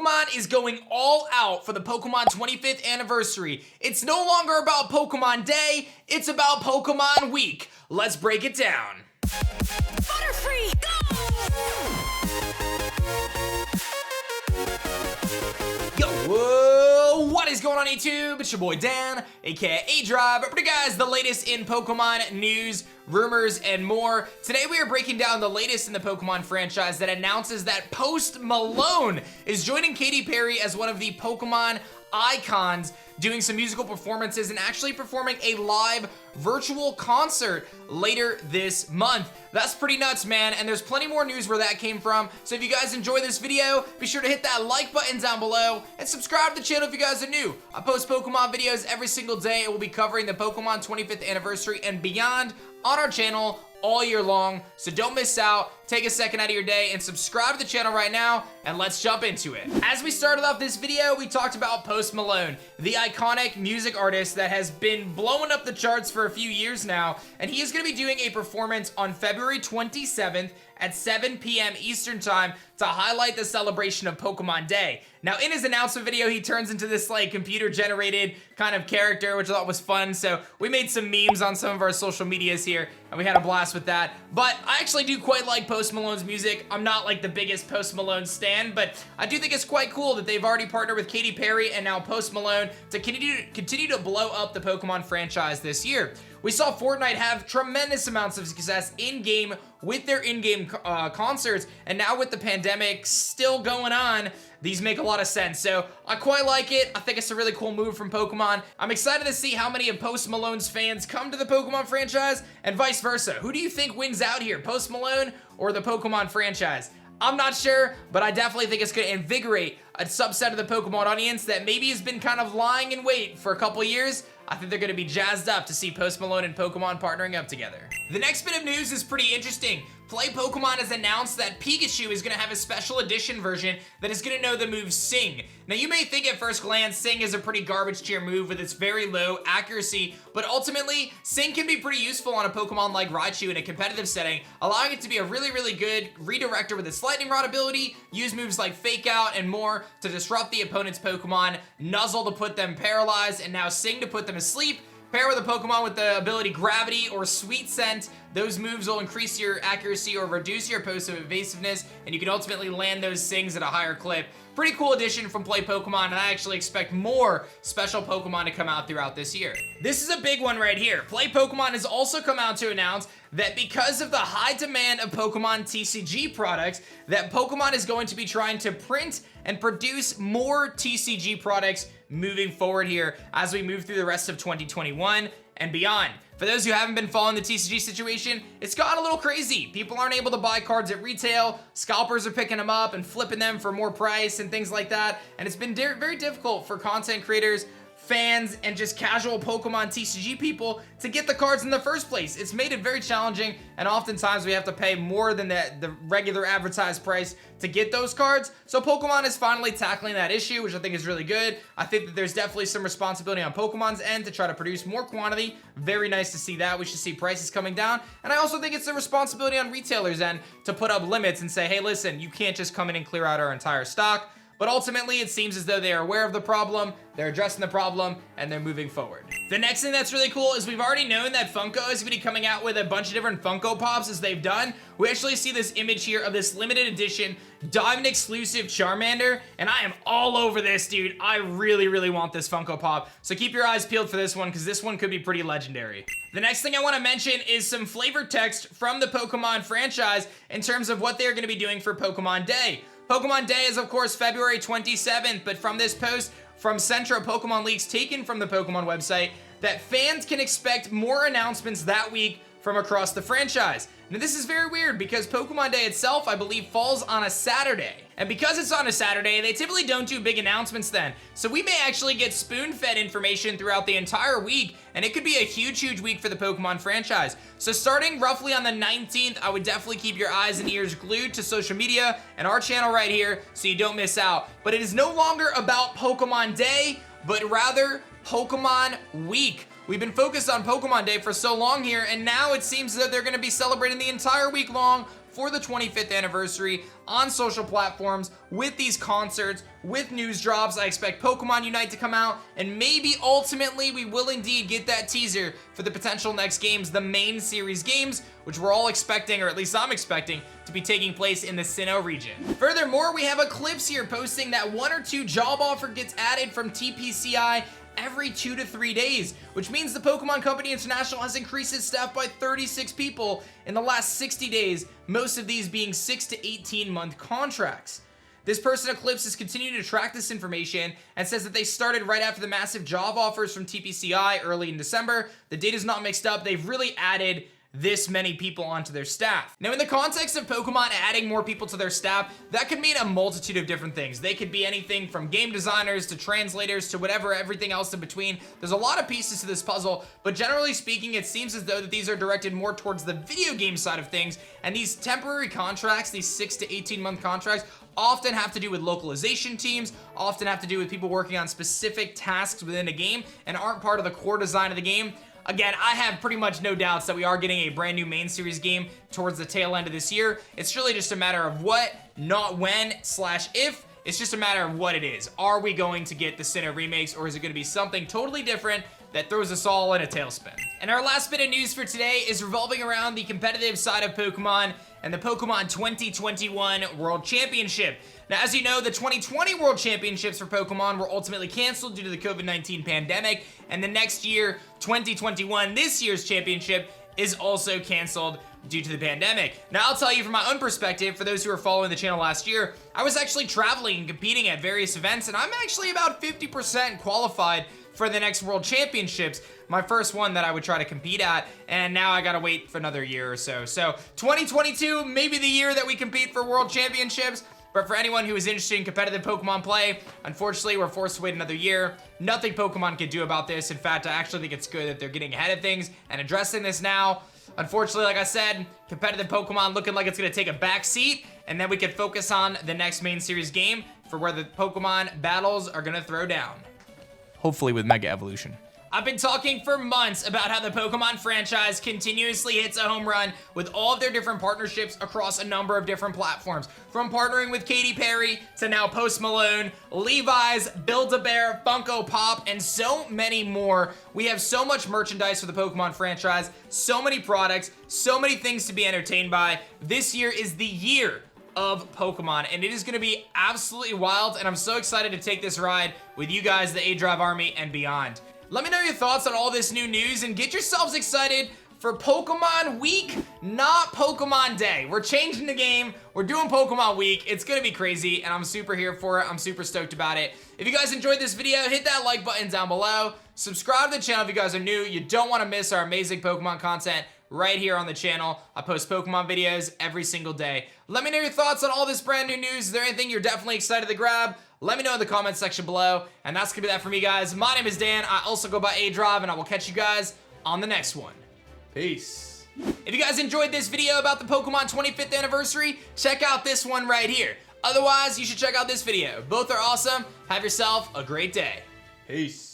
Pokemon is going all out for the Pokemon 25th anniversary. It's no longer about Pokemon Day, it's about Pokemon Week. Let's break it down. Butterfree, go! Yo, whoa, what is going on YouTube? It's your boy Dan, aka aDrive, bringing you guys the latest in Pokemon news, rumors, and more. Today we are breaking down the latest in the Pokemon franchise that announces that Post Malone is joining Katy Perry as one of the Pokemon icons, doing some musical performances and actually performing a live virtual concert later this month. That's pretty nuts, man, and there's plenty more news where that came from. So if you guys enjoy this video, be sure to hit that like button down below and subscribe to the channel if you guys are new. I post Pokemon videos every single day and we'll be covering the Pokemon 25th anniversary and beyond on our channel all year long, so don't miss out. Take a second out of your day and subscribe to the channel right now, and let's jump into it. As we started off this video, we talked about Post Malone, the iconic music artist that has been blowing up the charts for a few years now, and he is going to be doing a performance on February 27th at 7 p.m. Eastern Time to highlight the celebration of Pokemon Day. Now, in his announcement video, he turns into this like computer-generated kind of character, which I thought was fun, so we made some memes on some of our social medias here, and we had a blast with that. But I actually do quite like Post Malone's music. I'm not like the biggest Post Malone stan, but I do think it's quite cool that they've already partnered with Katy Perry and now Post Malone to continue to blow up the Pokemon franchise this year. We saw Fortnite have tremendous amounts of success in-game with their in-game concerts, and now with the pandemic still going on, these make a lot of sense. So I quite like it. I think it's a really cool move from Pokemon. I'm excited to see how many of Post Malone's fans come to the Pokemon franchise and vice versa. Who do you think wins out here, Post Malone or the Pokemon franchise? I'm not sure, but I definitely think it's going to invigorate a subset of the Pokemon audience that maybe has been kind of lying in wait for a couple years. I think they're going to be jazzed up to see Post Malone and Pokemon partnering up together. The next bit of news is pretty interesting. Play Pokemon has announced that Pikachu is going to have a special edition version that is going to know the move Sing. Now, you may think at first glance Sing is a pretty garbage tier move with its very low accuracy, but ultimately, Sing can be pretty useful on a Pokemon like Raichu in a competitive setting, allowing it to be a really good redirector with its lightning rod ability, use moves like Fake Out and more to disrupt the opponent's Pokemon, Nuzzle to put them paralyzed, and now Sing to put them asleep. Pair with a Pokemon with the ability Gravity or Sweet Scent. Those moves will increase your accuracy or reduce your opponent's evasiveness, and you can ultimately land those Sings at a higher clip. Pretty cool addition from Play Pokemon, and I actually expect more special Pokemon to come out throughout this year. This is a big one right here. Play Pokemon has also come out to announce that because of the high demand of Pokemon TCG products, that Pokemon is going to be trying to print and produce more TCG products moving forward here as we move through the rest of 2021 and beyond. For those who haven't been following the TCG situation, it's gotten a little crazy. People aren't able to buy cards at retail, scalpers are picking them up and flipping them for more price and things like that, and it's been very difficult for content creators, fans, and just casual Pokemon TCG people to get the cards in the first place. It's made it very challenging, and oftentimes we have to pay more than the regular advertised price to get those cards. So Pokemon is finally tackling that issue, which I think is really good. I think that there's definitely some responsibility on Pokemon's end to try to produce more quantity. Very nice to see that. We should see prices coming down. And I also think it's a responsibility on retailers' end to put up limits and say, hey, listen, you can't just come in and clear out our entire stock. But ultimately, it seems as though they are aware of the problem, they're addressing the problem, and they're moving forward. The next thing that's really cool is we've already known that Funko is going to be coming out with a bunch of different Funko Pops as they've done. We actually see this image here of this limited edition Diamond exclusive Charmander, and I am all over this, dude. I really want this Funko Pop, so keep your eyes peeled for this one because this one could be pretty legendary. The next thing I want to mention is some flavor text from the Pokemon franchise in terms of what they're going to be doing for Pokemon Day. Pokemon Day is, of course, February 27th, but from this post from Centro Pokemon Leaks taken from the Pokemon website, that fans can expect more announcements that week from across the franchise. Now, this is very weird because Pokemon Day itself, I believe, falls on a Saturday. And because it's on a Saturday, they typically don't do big announcements then. So we may actually get spoon-fed information throughout the entire week, and it could be a huge week for the Pokemon franchise. So starting roughly on the 19th, I would definitely keep your eyes and ears glued to social media and our channel right here so you don't miss out. But it is no longer about Pokemon Day, but rather Pokemon Week. We've been focused on Pokemon Day for so long here, and now it seems that they're going to be celebrating the entire week long for the 25th anniversary on social platforms with these concerts, with news drops. I expect Pokemon Unite to come out, and maybe ultimately we will indeed get that teaser for the potential next games, the main series games, which we're all expecting, or at least I'm expecting, to be taking place in the Sinnoh region. Furthermore, we have Eclipse here posting that 1 or 2 job offer gets added from TPCI every 2 to 3 days, which means the Pokemon Company International has increased its staff by 36 people in the last 60 days, most of these being 6 to 18 month contracts. This person, Eclipse, is continuing to track this information and says that they started right after the massive job offers from TPCI early in December. The data's not mixed up. They've really added this many people onto their staff. Now, in the context of Pokemon adding more people to their staff, that could mean a multitude of different things. They could be anything from game designers to translators to whatever, everything else in between. There's a lot of pieces to this puzzle, but generally speaking, it seems as though that these are directed more towards the video game side of things, and these temporary contracts, these 6 to 18 month contracts, often have to do with localization teams, often have to do with people working on specific tasks within a game and aren't part of the core design of the game. Again, I have pretty much no doubts that we are getting a brand new main series game towards the tail end of this year. It's really just a matter of what, not when / if. It's just a matter of what it is. Are we going to get the Sinnoh remakes, or is it going to be something totally different that throws us all in a tailspin? And our last bit of news for today is revolving around the competitive side of Pokemon and the Pokemon 2021 World Championship. Now, as you know, the 2020 World Championships for Pokemon were ultimately canceled due to the COVID-19 pandemic, and the next year, 2021, this year's championship, is also canceled due to the pandemic. Now, I'll tell you from my own perspective, for those who were following the channel last year, I was actually traveling and competing at various events, and I'm actually about 50% qualified for the next World Championships, my first one that I would try to compete at, and now I gotta wait for another year or so. So 2022, maybe the year that we compete for World Championships, but for anyone who is interested in competitive Pokemon play, unfortunately, we're forced to wait another year. Nothing Pokemon can do about this. In fact, I actually think it's good that they're getting ahead of things and addressing this now. Unfortunately, like I said, competitive Pokemon looking like it's gonna take a back seat, and then we can focus on the next main series game for where the Pokemon battles are gonna throw down. Hopefully with Mega Evolution. I've been talking for months about how the Pokemon franchise continuously hits a home run with all of their different partnerships across a number of different platforms. From partnering with Katy Perry to now Post Malone, Levi's, Build-A-Bear, Funko Pop, and so many more. We have so much merchandise for the Pokemon franchise, so many products, so many things to be entertained by. This year is the year of Pokemon, and it is going to be absolutely wild, and I'm so excited to take this ride with you guys, the aDrive Army, and beyond. Let me know your thoughts on all this new news, and get yourselves excited for Pokemon Week, not Pokemon Day. We're changing the game. We're doing Pokemon Week. It's gonna be crazy, and I'm super here for it. I'm super stoked about it. If you guys enjoyed this video, hit that like button down below. Subscribe to the channel if you guys are new. You don't want to miss our amazing Pokemon content right here on the channel. I post Pokemon videos every single day. Let me know your thoughts on all this brand new news. Is there anything you're definitely excited to grab? Let me know in the comments section below. And that's gonna be that for me, guys. My name is Dan. I also go by aDrive, and I will catch you guys on the next one. Peace. If you guys enjoyed this video about the Pokemon 25th anniversary, check out this one right here. Otherwise, you should check out this video. Both are awesome. Have yourself a great day. Peace.